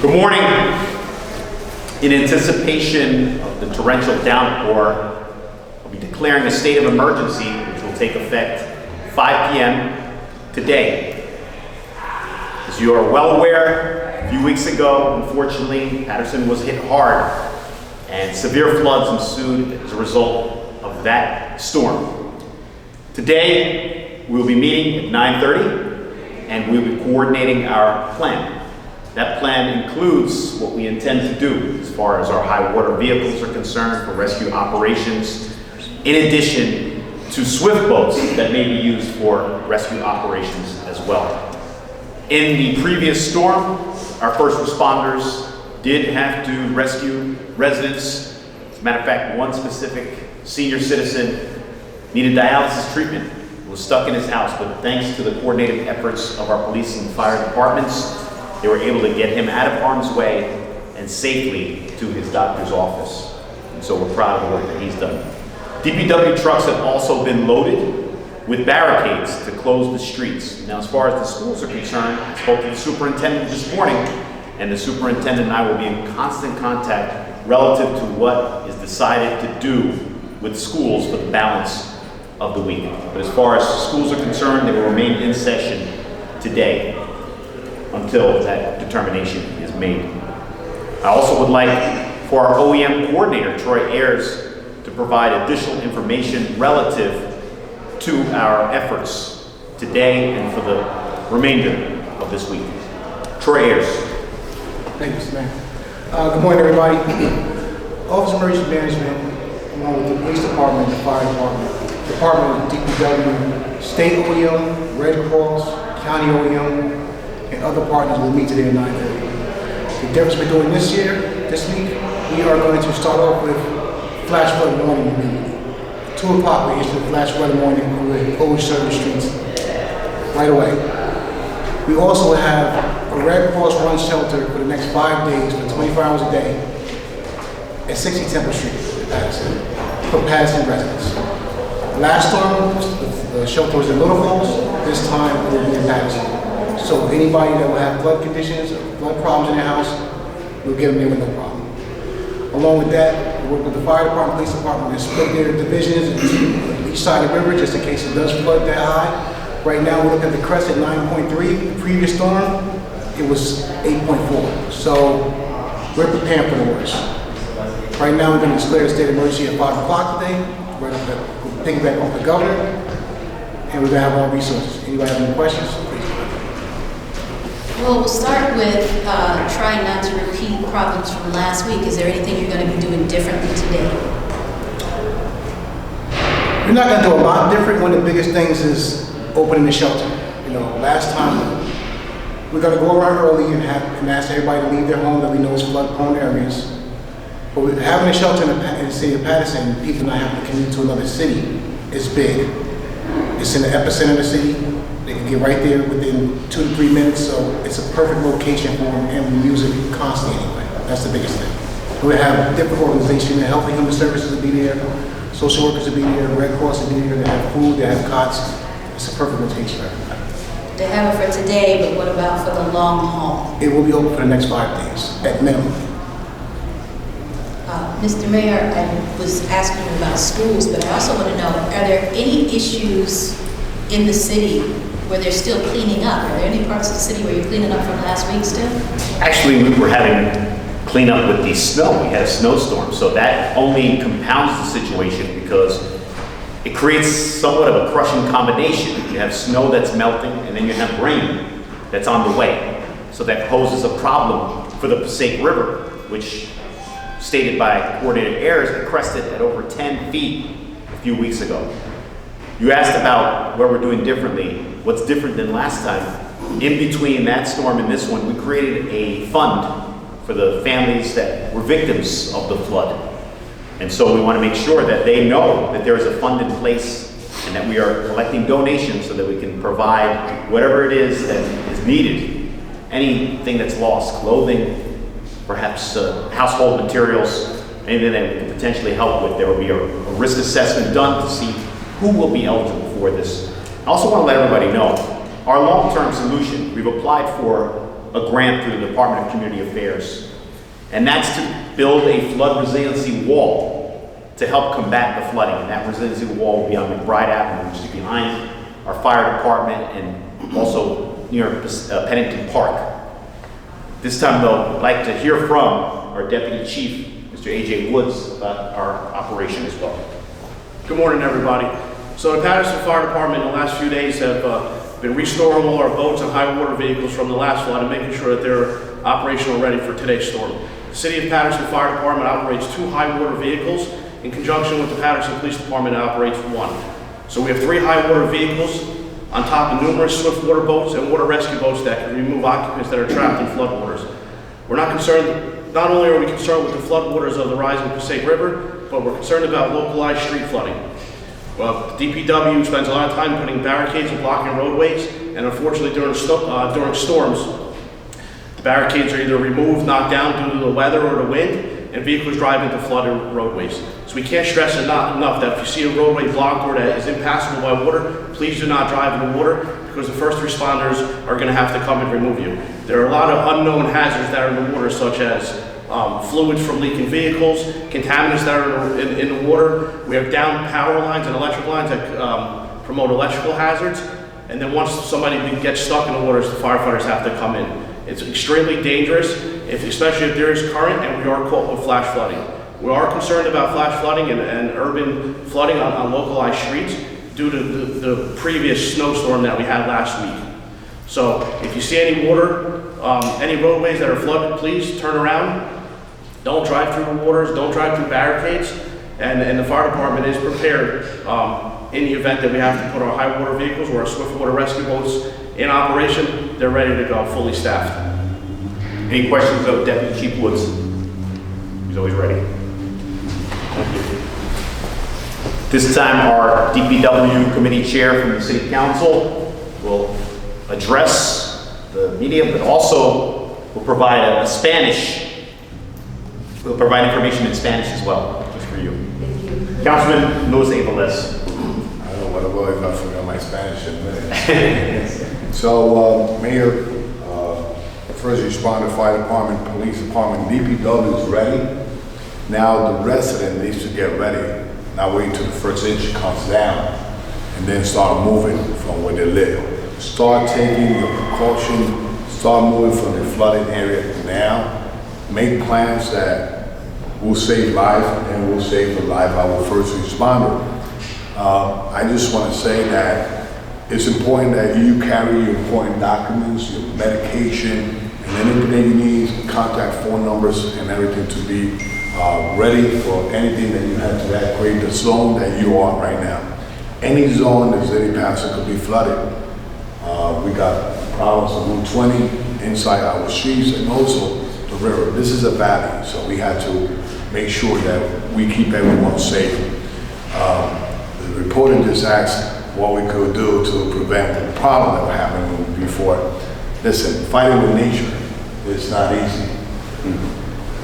Good morning. In anticipation of the torrential downpour, we'll be declaring a state of emergency, which will take effect 5 p.m. today. As you are well aware, a few weeks ago, unfortunately, Paterson was hit hard and severe floods ensued as a result of that storm. Today, we will be meeting at 9:30 and we will be coordinating our plan. That plan includes what we intend to do as far as our high water vehicles are concerned for rescue operations, in addition to swift boats that may be used for rescue operations as well. In the previous storm, our first responders did have to rescue residents. As a matter of fact, one specific senior citizen needed dialysis treatment, was stuck in his house, but thanks to the coordinated efforts of our police and fire departments, they were able to get him out of harm's way and safely to his doctor's office. And so we're proud of the work that he's done. DPW trucks have also been loaded with barricades to close the streets. Now, as far as the schools are concerned, I spoke to the superintendent this morning, and the superintendent and I will be in constant contact relative to what is decided to do with schools for the balance of the week. But as far as schools are concerned, they will remain in session today until that determination is made. I also would like for our OEM coordinator, Troy Ayers, to provide additional information relative to our efforts today and for the remainder of this week. Troy Ayers. Thank you, Mr. Mayor. Good morning, everybody. Office of Emergency Management, along with the Police Department, the Fire Department of DPW, State OEM, Red Cross, County OEM, and other partners will meet today at 9:30. The difference we're doing this week, we are going to start off with flash flood warning immediately. 2 o'clock, we issue the flash flood warning and we'll close service streets right away. We also have a Red Cross run shelter for the next 5 days for 24 hours a day at 60 Temple Street in Paterson for Paterson residents. Last storm, the shelter was in Little Falls. This time it will be in Paterson. So anybody that will have flood conditions or flood problems in their house, we'll get them there with no problem. Along with that, we work with the fire department, police department, to split their divisions into each side of the river just in case it does flood that high. Right now, we're looking at the crest at 9.3. The previous storm, it was 8.4. So we're preparing for the worst. Right now, we're going to declare a state of emergency at 5 o'clock today. Right up we'll piggyback off the governor, and we're going to have all resources. Anybody have any questions? Well, we'll start with trying not to repeat problems from last week. Is there anything you're going to be doing differently today? We're not going to do a lot different. One of the biggest things is opening the shelter. You know, last time we're going to go around early and ask everybody to leave their home that we know is flood-prone areas. But with having a shelter in the city of Paterson, people not having to commute to another city is big. It's in the epicenter of the city. They can get right there within 2 to 3 minutes, so it's a perfect location for them, and we use it constantly anyway. That's the biggest thing. We have different organizations, Health and Human Services will be there, social workers will be there, Red Cross will be there, they have food, they have cots. It's a perfect location for everybody. They have it for today, but what about for the long haul? It will be open for the next 5 days, at minimum. Mr. Mayor, I was asking you about schools, but I also want to know, are there any issues in the city where they're still cleaning up? Are there any parts of the city where you're cleaning up from last week still? Actually, we were having cleanup with the snow. We had a snowstorm, so that only compounds the situation because it creates somewhat of a crushing combination. You have snow that's melting, and then you have rain that's on the way. So that poses a problem for the Passaic River, which, stated by Coordinator Ayers, it crested at over 10 feet a few weeks ago. You asked about what we're doing differently. What's different than last time? In between that storm and this one, we created a fund for the families that were victims of the flood. And so we want to make sure that they know that there is a fund in place and that we are collecting donations so that we can provide whatever it is that is needed. Anything that's lost, clothing, perhaps household materials, anything that we can potentially help with. There will be a risk assessment done to see who will be eligible for this. I also want to let everybody know, our long-term solution, we've applied for a grant through the Department of Community Affairs. And that's to build a flood resiliency wall to help combat the flooding. And that resiliency wall will be on McBride Avenue, which is behind our fire department and also near Pennington Park. This time though, I'd like to hear from our Deputy Chief, Mr. A.J. Woods, about our operation as well. Good morning, everybody. So the Paterson Fire Department in the last few days have been restoring all our boats and high water vehicles from the last flood and making sure that they're operational ready for today's storm. The City of Paterson Fire Department operates 2 high water vehicles in conjunction with the Paterson Police Department that operates 1. So we have 3 high water vehicles on top of numerous swift water boats and water rescue boats that can remove occupants that are trapped in floodwaters. We're not concerned, not only are we concerned with the floodwaters of the rising Passaic River, but we're concerned about localized street flooding. Well, the DPW spends a lot of time putting barricades and blocking roadways, and unfortunately during storms, the barricades are either removed, knocked down due to the weather or the wind, and vehicles drive into flooded roadways. So we can't stress enough that if you see a roadway blocked or that is impassable by water, please do not drive in the water, because the first responders are going to have to come and remove you. There are a lot of unknown hazards that are in the water, such as fluids from leaking vehicles, contaminants that are in the water. We have down power lines and electric lines that promote electrical hazards. And then once somebody gets stuck in the waters, the firefighters have to come in. It's extremely dangerous, especially if there is current and we are caught with flash flooding. We are concerned about flash flooding and urban flooding on localized streets due to the previous snowstorm that we had last week. So if you see any water, any roadways that are flooded, please turn around. Don't drive through the waters, don't drive through barricades, and the fire department is prepared in the event that we have to put our high water vehicles or our swift water rescue boats in operation. They're ready to go, fully staffed. Any questions of Deputy Chief Woods? He's always ready. Thank you. This time our DPW committee chair from the City Council will address the media, but also will provide a Spanish. We'll provide information in Spanish as well, just for you. Thank you. Councilman Luis Aviles. I don't know what it was, I forgot my Spanish in a minute. So, Mayor, first responder, fire department, police department, DPW is ready. Now the resident needs to get ready, not wait until the first inch comes down, and then start moving from where they live. Start taking the precaution, start moving from the flooded area now. Make plans that will save life and will save the life of our first responder. I just want to say that it's important that you carry your important documents, your medication, and anything that you need, contact phone numbers and everything to be ready for anything that you have to evacuate the zone that you are right now. Any zone that's any passage could be flooded. We got problems on Route 20 inside our streets and also the river. This is a valley, so we had to make sure that we keep everyone safe. The reporter just asked what we could do to prevent the problem that happened before. Listen, fighting with nature is not easy.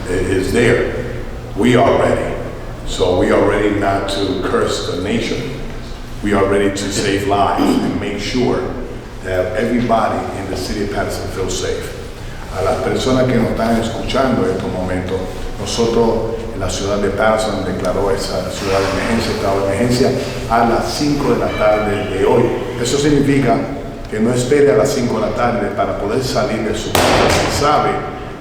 It is there. We are ready. So we are ready not to curse the nation. We are ready to save lives and make sure that everybody in the city of Paterson feels safe. A las personas que nos están escuchando en estos momentos, nosotros en la ciudad de Paterson declaró esa ciudad de emergencia, estado de emergencia a las 5 de la tarde de hoy. Eso significa que no espere a las 5 de la tarde para poder salir de su casa. Sabe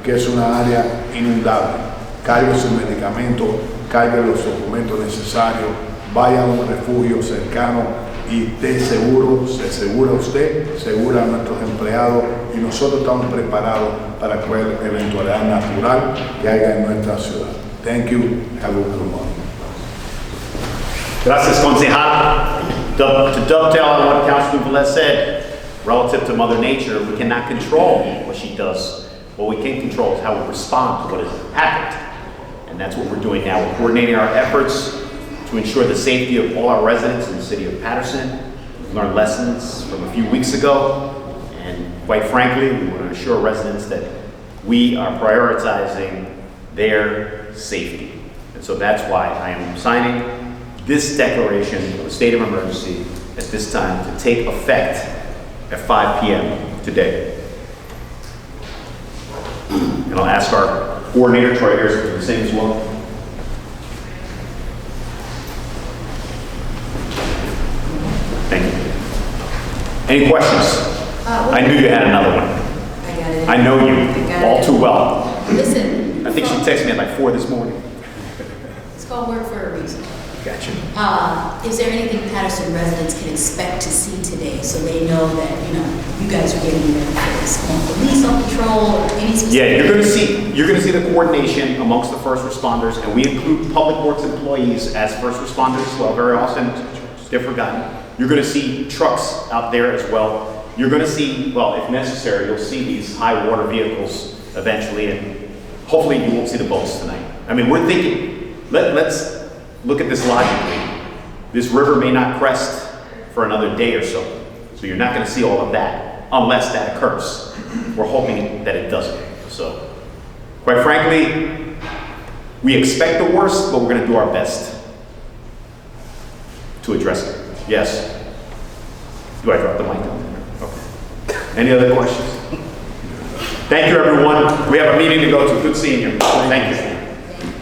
que es una área inundable. Cargue sus medicamentos, cargue los documentos necesarios, vaya a un refugio cercano y esté seguro, se asegura usted, segura a nuestros empleados y nosotros estamos preparados para cualquier eventualidad natural que haya en nuestra ciudad. Thank you. Have a good morning. Gracias, concejal. To dovetail on what Councilman Velez said, relative to Mother Nature, we cannot control what she does. What we can control is how we respond to what has happened. And that's what we're doing now. We're coordinating our efforts to ensure the safety of all our residents in the city of Paterson. We've learned lessons from a few weeks ago, and quite frankly, we want to assure residents that we are prioritizing their safety. And so that's why I am signing this declaration of a state of emergency at this time to take effect at 5 p.m. today. And I'll ask our coordinator, Troy Harris, to do the same as well. Thank you. Any questions? I knew you had another one. I got it. I know you I got all it. too well. Listen. I think she texted me at like 4 this morning. It's called work for a reason. Gotcha. Is there anything Paterson residents can expect to see today so they know that, you guys are getting ready for this? Police on patrol or any specific? Yeah, you're gonna see the coordination amongst the first responders, and we include public works employees as first responders as well. Very often, they're forgotten. You're gonna see trucks out there as well. You're gonna see, well, if necessary, you'll see these high water vehicles eventually, and hopefully you won't see the boats tonight. I mean, we're thinking, let's look at this logically. This river may not crest for another day or so you're not gonna see all of that unless that occurs. We're hoping that it doesn't. So, quite frankly, we expect the worst, but we're gonna do our best to address it. Yes? Do I drop the mic down there? Okay. Any other questions? Thank you, everyone. We have a meeting to go to. Good seeing you. Thank you.